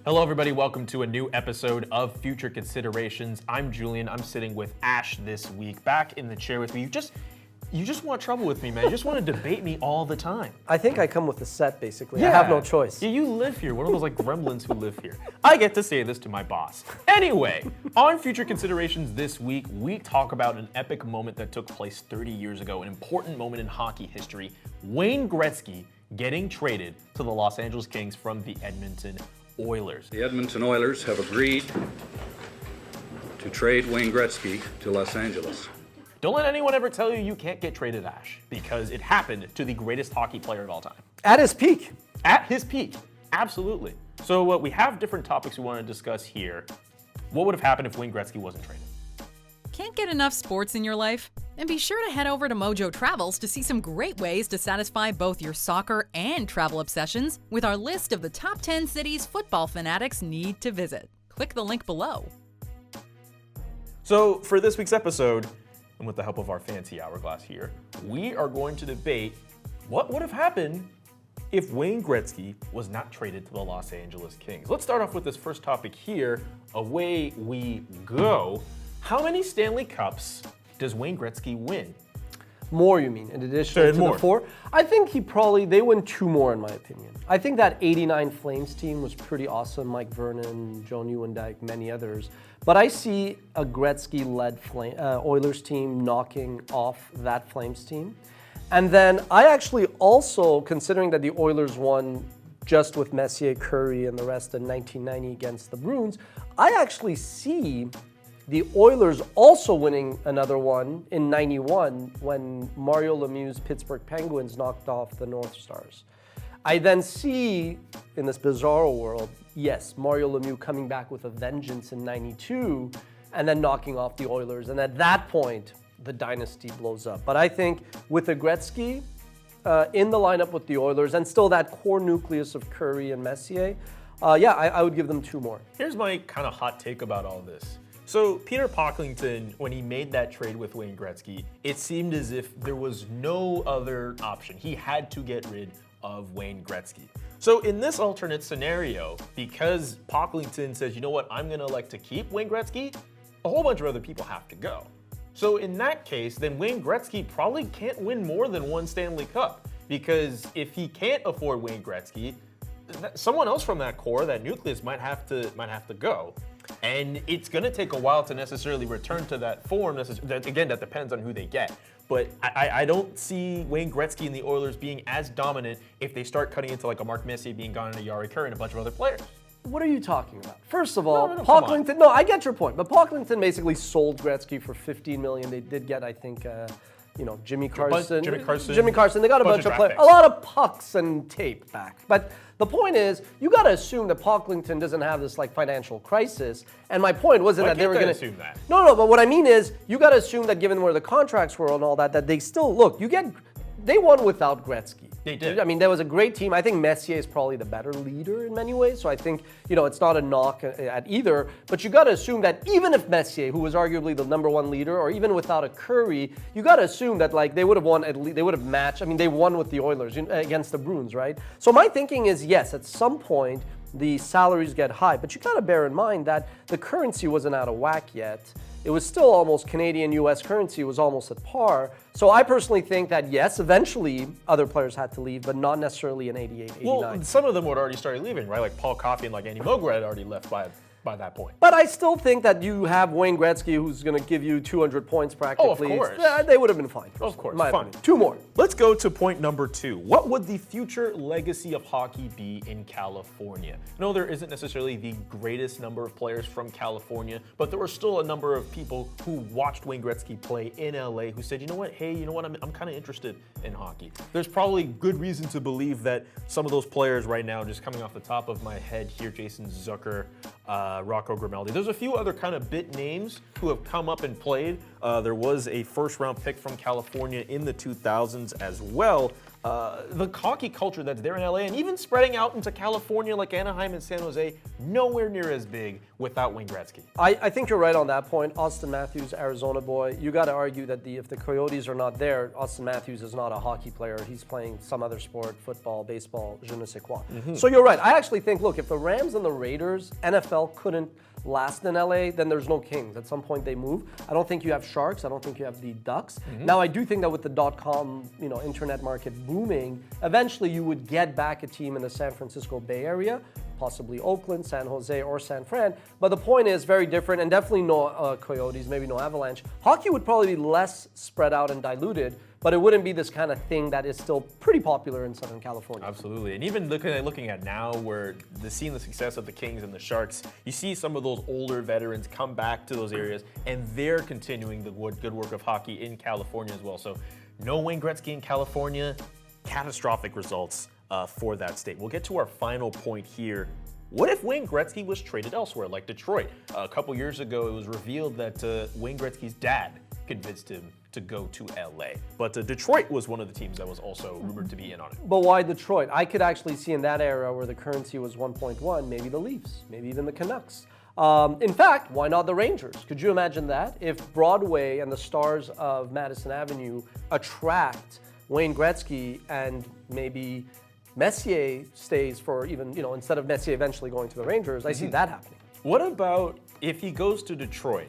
Hello, everybody. Welcome to a new episode of Future Considerations. I'm Julian. I'm sitting with Ash this week, back in the chair with me. You just want trouble with me, man. You just want to debate me all the time. I think I come with a set, basically. Yeah. I have no choice. You live here. One of those like gremlins who live here. I get to say this to my boss. Anyway, on Future Considerations this week, we talk about an epic moment that took place 30 years ago, an important moment in hockey history. Wayne Gretzky getting traded to the Los Angeles Kings from the Edmonton Oilers. The Edmonton Oilers have agreed to trade Wayne Gretzky to Los Angeles. Don't let anyone ever tell you you can't get traded, Ash, because it happened to the greatest hockey player of all time. At his peak. At his peak, absolutely. So we have different topics we want to discuss here. What would have happened if Wayne Gretzky wasn't traded? Can't get enough sports in your life? And be sure to head over to Mojo Travels to see some great ways to satisfy both your soccer and travel obsessions with our list of the top 10 cities football fanatics need to visit. Click the link below. So for this week's episode, and with the help of our fancy hourglass here, we are going to debate what would have happened if Wayne Gretzky was not traded to the Los Angeles Kings. Let's start off with this first topic here. Away we go. How many Stanley Cups does Wayne Gretzky win? More, you mean, in addition to the 4? I think they win 2 more, in my opinion. I think that 89 Flames team was pretty awesome. Mike Vernon, Joe Nieuwendyk, many others. But I see a Gretzky-led Oilers team knocking off that Flames team. And then I actually also, considering that the Oilers won just with Messier, Curry, and the rest in 1990 against the Bruins, I actually see the Oilers also winning another one in 91 when Mario Lemieux's Pittsburgh Penguins knocked off the North Stars. I then see, in this bizarre world, yes, Mario Lemieux coming back with a vengeance in 92 and then knocking off the Oilers. And at that point, the dynasty blows up. But I think with the Gretzky in the lineup with the Oilers and still that core nucleus of Curry and Messier, I would give them 2 more. Here's my kind of hot take about all this. So Peter Pocklington, when he made that trade with Wayne Gretzky, it seemed as if there was no other option. He had to get rid of Wayne Gretzky. So in this alternate scenario, because Pocklington says, you know what, I'm going to elect to keep Wayne Gretzky, a whole bunch of other people have to go. So in that case, then Wayne Gretzky probably can't win more than 1 Stanley Cup, because if he can't afford Wayne Gretzky, someone else from that core, that nucleus, might have to go. And it's going to take a while to necessarily return to that form. Again, that depends on who they get. But I don't see Wayne Gretzky and the Oilers being as dominant if they start cutting into like a Mark Messier being gone and a Jari Kurri and a bunch of other players. What are you talking about? First of all, No, Pocklington, I get your point, but Pocklington basically sold Gretzky for $15 million. They did get, I think, Jimmy Carson. They got a bunch of players, a lot of pucks and tape back. But the point is, you got to assume that Pocklington doesn't have this like financial crisis. And my point wasn't that they were going to assume that. No, but what I mean is, you got to assume that given where the contracts were and all that, that they still they won without Gretzky. They did. I mean, there was a great team. I think Messier is probably the better leader in many ways. So I think, it's not a knock at either. But you got to assume that even if Messier, who was arguably the number 1 leader, or even without a Curry, you got to assume that they would have won at least. They would have matched. I mean, they won with the Oilers against the Bruins, right? So my thinking is, yes, at some point the salaries get high, but you got to bear in mind that the currency wasn't out of whack yet. It was still almost Canadian-U.S. currency was almost at par. So I personally think that, yes, eventually other players had to leave, but not necessarily in 88, 89. Well, some of them would already started leaving, right? Like Paul Coffey and like Andy Mogra had already left by that point. But I still think that you have Wayne Gretzky, who's going to give you 200 points practically. Oh, of course. Yeah, they would have been fine. Of course, fine. 2 more. Let's go to point number 2. What would the future legacy of hockey be in California? No, there isn't necessarily the greatest number of players from California, but there were still a number of people who watched Wayne Gretzky play in LA who said, I'm kind of interested in hockey. There's probably good reason to believe that some of those players right now, just coming off the top of my head here, Jason Zucker, Rocco Grimaldi. There's a few other kind of bit names who have come up and played. There was a first-round pick from California in the 2000s as well. the hockey culture that's there in LA, and even spreading out into California like Anaheim and San Jose, nowhere near as big without Wayne Gretzky. I think you're right on that point. Austin Matthews, Arizona boy, you got to argue that if the Coyotes are not there, Austin Matthews is not a hockey player. He's playing some other sport, football, baseball, je ne sais quoi. So you're right. I actually think, look, if the Rams and the Raiders, NFL couldn't last in LA, then there's no Kings. At some point they move. I don't think you have Sharks. I don't think you have the Ducks. Now I do think that with the .com, internet market booming, eventually you would get back a team in the San Francisco Bay Area, possibly Oakland, San Jose, or San Fran. But the point is very different, and definitely no Coyotes, maybe no Avalanche. Hockey would probably be less spread out and diluted, but it wouldn't be this kind of thing that is still pretty popular in Southern California. Absolutely, and even looking at now, where seeing the success of the Kings and the Sharks, you see some of those older veterans come back to those areas, and they're continuing the good work of hockey in California as well. So, no Wayne Gretzky in California, catastrophic results for that state. We'll get to our final point here. What if Wayne Gretzky was traded elsewhere, like Detroit? A couple years ago, it was revealed that Wayne Gretzky's dad convinced him to go to LA. But Detroit was one of the teams that was also rumored to be in on it. But why Detroit? I could actually see in that era where the currency was 1.1, maybe the Leafs, maybe even the Canucks. In fact, why not the Rangers? Could you imagine that? If Broadway and the stars of Madison Avenue attract Wayne Gretzky and maybe Messier stays for even, instead of Messier eventually going to the Rangers, I see that happening. What about if he goes to Detroit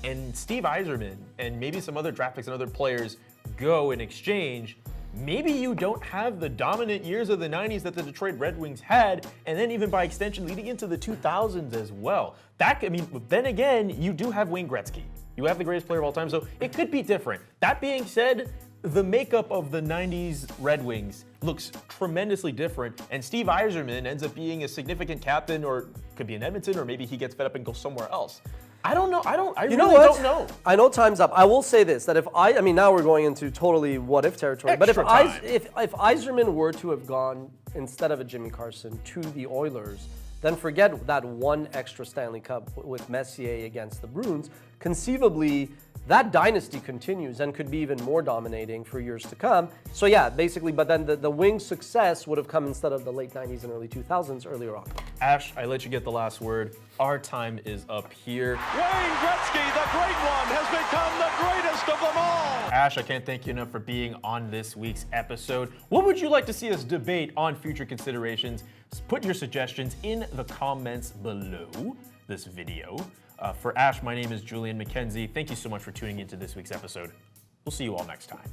and Steve Yzerman and maybe some other draft picks and other players go in exchange? Maybe you don't have the dominant years of the 90s that the Detroit Red Wings had, and then even by extension leading into the 2000s as well. Then again, you do have Wayne Gretzky. You have the greatest player of all time, so it could be different. That being said, the makeup of the 90s Red Wings looks tremendously different, and Steve Yzerman ends up being a significant captain, or could be in Edmonton, or maybe he gets fed up and goes somewhere else. I don't know. I really don't know. I know time's up. I will say this, that now we're going into totally what-if territory, but if Yzerman were to have gone, instead of a Jimmy Carson, to the Oilers, then forget that one extra Stanley Cup with Messier against the Bruins. Conceivably, that dynasty continues and could be even more dominating for years to come. So yeah, basically, but then the Wings' success would have come instead of the late 90s and early 2000s earlier on. Ash, I let you get the last word. Our time is up here. Wayne Gretzky, the great one, has become the greatest of them all. Ash, I can't thank you enough for being on this week's episode. What would you like to see us debate on future considerations? Put your suggestions in the comments below this video. For Ash, my name is Julian McKenzie. Thank you so much for tuning into this week's episode. We'll see you all next time.